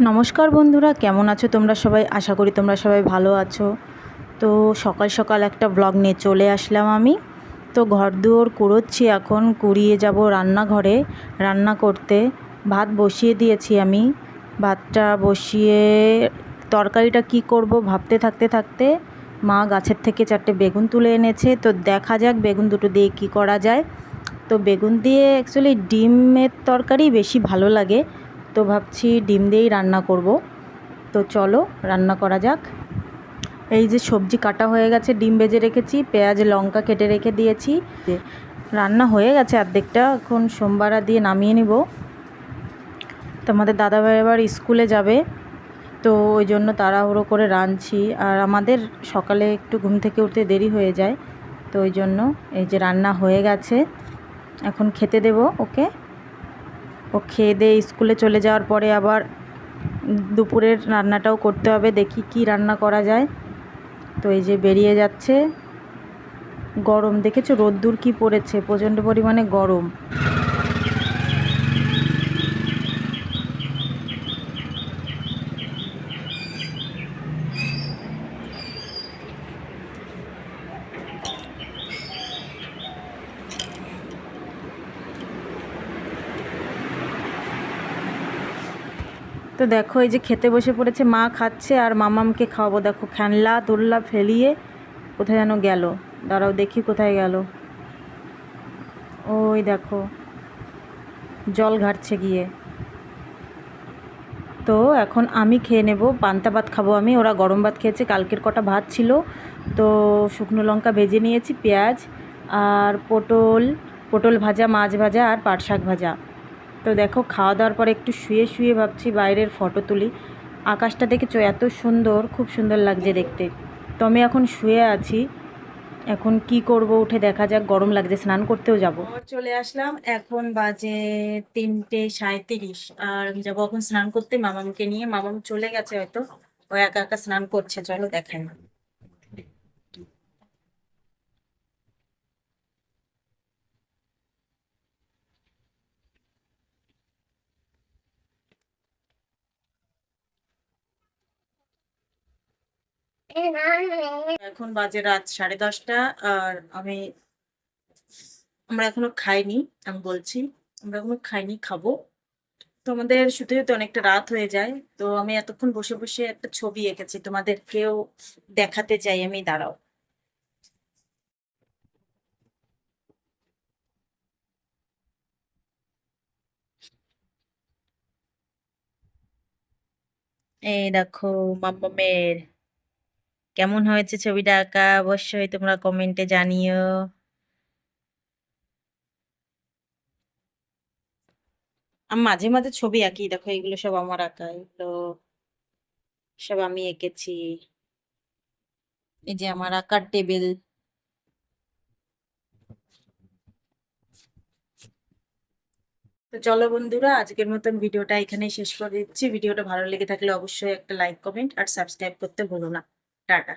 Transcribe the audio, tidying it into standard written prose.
নমস্কার বন্ধুরা, কেমন আছো তোমরা সবাই? আশা করি তোমরা সবাই ভালো আছো। তো সকাল সকাল একটা ব্লগ নিয়ে চলে আসলাম আমি। তো ঘর দুয়ার কুড়োচ্ছি, এখন কুড়িয়ে যাব রান্নাঘরে রান্না করতে। ভাত বসিয়ে দিয়েছি আমি। ভাতটা বসিয়ে তরকারিটা কি করব ভাবতে থাকতে থাকতে মা গাছের থেকে 4টে বেগুন তুলে এনেছে। তো দেখা যাক বেগুন দুটো দিয়ে কি করা যায়। তো বেগুন দিয়ে অ্যাকচুয়ালি ডিমের তরকারি বেশি ভালো লাগে, তো ভাবছি ডিম দিয়েই রান্না করব। তো চলো রান্না করা যাক। এই যে সবজি কাটা হয়ে গেছে, ডিম ভেজে রেখেছি, পেঁয়াজ লঙ্কা কেটে রেখে দিয়েছি। রান্না হয়ে গেছে অর্ধেকটা, এখন সোমবারা দিয়ে নামিয়ে নিব। তো আমাদের দাদাভাই আবার স্কুলে যাবে, তো ওই জন্য তাড়াহুড়ো করে রাঁধছি। আর আমাদের সকালে একটু ঘুম থেকে উঠতে দেরি হয়ে যায়, তো ওই জন্য এই যে রান্না হয়ে গেছে, এখন খেতে দেব ওকে। ও খেয়ে দিয়ে স্কুলে চলে যাওয়ার পরে আবার দুপুরের রান্নাটাও করতে হবে, দেখি কি রান্না করা যায়। তো এই যে বেরিয়ে যাচ্ছে। গরম দেখেছো, রোদ্দুর কি পড়েছে, প্রচণ্ড পরিমাণে গরম। তো দেখো এই যে খেতে বসে পড়েছে, মা খাচ্ছে আর মামামকে খাওয়াবো। দেখো খেলনা দোল্লা ফেলিয়ে কোথায় যেন গেল, দাঁড়াও দেখি কোথায় গেল। ওই দেখো জল ঘাটছে গিয়ে। তো এখন আমি খেয়ে নেব, পান্তা ভাত খাবো আমি। ওরা গরম ভাত খেয়েছে, কালকের কটা ভাত ছিল। তো শুকনো লঙ্কা ভেজে নিয়েছি, পেঁয়াজ আর পটল ভাজা, মাছ ভাজা আর পাট শাক ভাজা। তো দেখো খাওয়া দাওয়ার পরে একটু শুয়ে শুয়ে ভাবছি বাইরের ফটো তুলি। আকাশটা দেখেছো এত সুন্দর, খুব সুন্দর লাগছে দেখতে। তো আমি এখন শুয়ে আছি, এখন কি করব উঠে দেখা যাক, গরম লাগছে, স্নান করতেও যাব। চলে আসলাম, এখন বাজে 3:37। আর আমি যাবো এখন স্নান করতে মামামকে নিয়ে। মামাম চলে গেছে হয়তো, ও একা একা স্নান করছে, চলো দেখাই। এখন বাজে রাত 10:30। আর আমরা এখনো খাইনি। আমি বলছি আমরা এখনো খাইনি, খাবো। তো আমাদের শুতে শুতে অনেকটা রাত হয়ে যায়। তো আমি এতক্ষণ বসে বসে একটা ছবি এঁকেছি, তোমাদেরকেও দেখাতে চাই আমি, দাঁড়াও। এই দেখো মাম্মামের কেমন হয়েছে ছবিটা আঁকা, অবশ্যই তোমরা কমেন্টে জানিও। আমি মাঝে মাঝে ছবি আঁকি, দেখো এগুলো সব আমার আঁকা, এগুলো সব আমি এঁকেছি। এই যে আমার আঁকার টেবিল। তো চলো বন্ধুরা, আজকের মতন ভিডিওটা এখানেই শেষ করে দিচ্ছি। ভিডিওটা ভালো লেগে থাকলে অবশ্যই একটা লাইক, কমেন্ট আর সাবস্ক্রাইব করতে ভুলো না। টাটা।